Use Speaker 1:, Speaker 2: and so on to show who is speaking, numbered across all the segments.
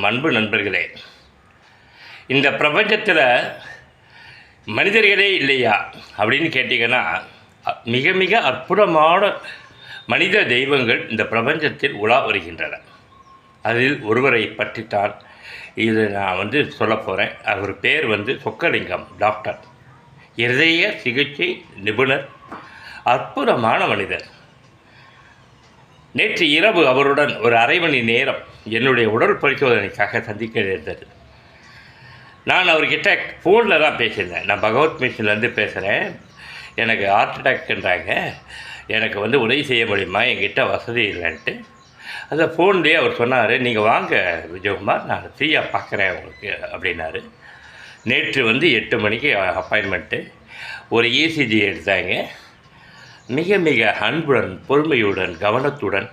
Speaker 1: அன்பு நண்பர்களே, இந்த பிரபஞ்சத்தில் மனிதர்களே இல்லையா அப்படின்னு கேட்டிங்கன்னா, மிக மிக அற்புதமான மனித தெய்வங்கள் இந்த பிரபஞ்சத்தில் உலா வருகின்றன. அதில் ஒருவரை பற்றித்தான் இது நான் சொல்ல போகிறேன். அவர் பேர் சொக்கலிங்கம் டாக்டர், இருதய சிகிச்சை நிபுணர், அற்புதமான மனிதர். நேற்று இரவு அவருடன் ஒரு அரை மணி நேரம் என்னுடைய உடல் பரிசோதனைக்காக சந்திக்க நேர்ந்தது. நான் அவர்கிட்ட ஃபோனில் தான் பேசியிருந்தேன். நான் பகவத் மிஷன்லேருந்து பேசுகிறேன், எனக்கு ஹார்ட் அட்டாக்ன்றாங்க, எனக்கு உதவி செய்ய முடியுமா, என்கிட்ட வசதி இல்லைன்ட்டு. அந்த ஃபோன்லேயே அவர் சொன்னார், நீங்கள் வாங்க விஜயகுமார், நான் ஃப்ரீயாக பார்க்குறேன் உங்களுக்கு அப்படின்னாரு. நேற்று 8 மணிக்கு அப்பாயின்மெண்ட்டு. ஒரு இசிஜி எடுத்தாங்க. மிக மிக அன்புடன், பொறுமையுடன், கவனத்துடன்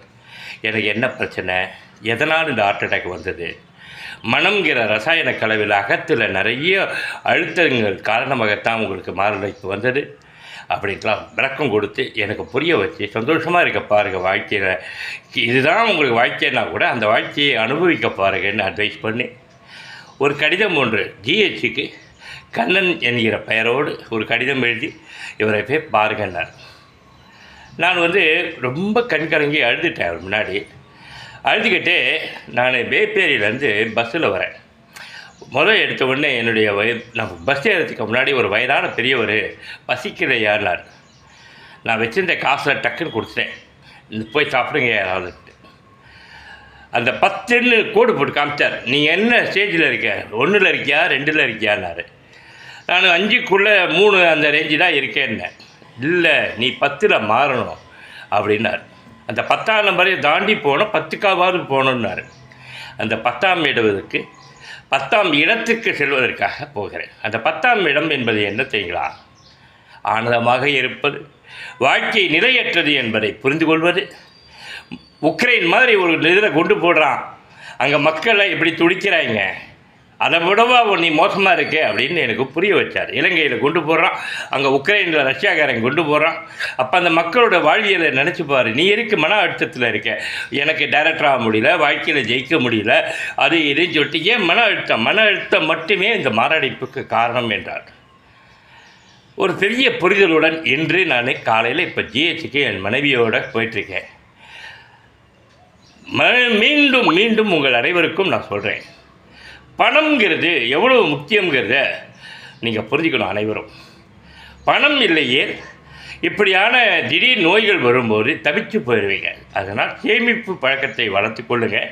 Speaker 1: எனக்கு என்ன பிரச்சனை, எதனால் இந்த ஹார்ட் அட்டாக் வந்தது, மனம்ங்கிற ரசாயன கலவையில் அகத்தில் நிறைய அழுத்தங்கள் காரணமாகத்தான் உங்களுக்கு மாரடைப்பு வந்தது அப்படின்லாம் விளக்கம் கொடுத்து எனக்கு புரிய வச்சு, சந்தோஷமாக இருக்க பாருங்கள் வாழ்க்கையில், இதுதான் உங்களுக்கு வாழ்க்கைன்னா கூட அந்த வாழ்க்கையை அனுபவிக்க பாருங்கன்னு அட்வைஸ் பண்ணி ஒரு கடிதம் ஒன்று ஜிஹெச்சுக்கு கண்ணன் என்கிற பெயரோடு ஒரு கடிதம் எழுதி இவரை போய் பாருங்கன்னார். நான் ரொம்ப கண்கலங்கி அழுதுட்டேன். அவர் முன்னாடி அழுதுகிட்டே நான் வேப்பேரியிலேருந்து பஸ்ஸில் வரேன். எடுத்த உடனே என்னுடைய நான் பஸ் ஏறதுக்கு முன்னாடி ஒரு வயதான பெரியவர் பசிக்கிறையானார். நான் வச்சிருந்த காசில் டக்குன்னு கொடுத்துட்டேன், போய் சாப்பிடுங்க யாராவது. அந்த 10ன்னு கோடு போட்டு காமிச்சார். நீங்கள் என்ன ஸ்டேஜில் இருக்க, 1ல் இருக்கியா 2ல் இருக்கியான்னாரு. நான் 5க்குள்ளே 3 அந்த ரேஞ்சு தான் இருக்கேன்னேன். இல்லை, நீ 10ல் மாறணும் அப்படின்னார். அந்த 10ஆம் நம்பரையும் தாண்டி போனோம், 10க்காவது போகணுன்னாரு. அந்த 10ஆம் இடத்துக்கு 10ஆம் இடத்துக்கு செல்வதற்காக போகிறேன். அந்த 10ஆம் இடம் என்பது என்ன தெரியுங்களா? ஆனந்தமாக இருப்பது, வாழ்க்கை நிலையற்றது என்பதை புரிந்து கொள்வது. உக்ரைன் மாதிரி ஒரு இதில் கொண்டு போடுறான், அங்கே மக்களை எப்படி துடிக்கிறாங்க, அதை விடவா நீ மோசமாக இருக்கே அப்படின்னு எனக்கு புரிய வச்சார். இலங்கையில் கொண்டு போடுறான், அங்கே உக்ரைனில் ரஷ்யாக்காரன் கொண்டு போடுறான். அப்போ அந்த மக்களோட வாழ்வியலை நினச்சிப்பார். நீ இருக்கு மன அழுத்தத்தில் இருக்க, எனக்கு டைரக்டராக முடியல, வாழ்க்கையில் ஜெயிக்க முடியல, அது இதுன்னு சொல்லிட்டு, ஏன் மன அழுத்தம் மட்டுமே இந்த மாரடைப்புக்கு காரணம் என்றார். ஒரு பெரிய புரிதலுடன் இன்று நான் காலையில் இப்போ ஜிஹெச்சுக்கு என் மனைவியோடு போயிட்டுருக்கேன். மீண்டும் மீண்டும் உங்கள் அனைவருக்கும் நான் சொல்கிறேன், பணம்ங்கிறது எவ்வளவு முக்கியங்கிறத நீங்கள் புரிஞ்சுக்கணும் அனைவரும். பணம் இல்லையே இப்படியான திடீர் நோய்கள் வரும்போது தவிச்சு போயிடுவீங்க. அதனால் சேமிப்பு பழக்கத்தை வளர்த்து கொள்ளுங்கள்.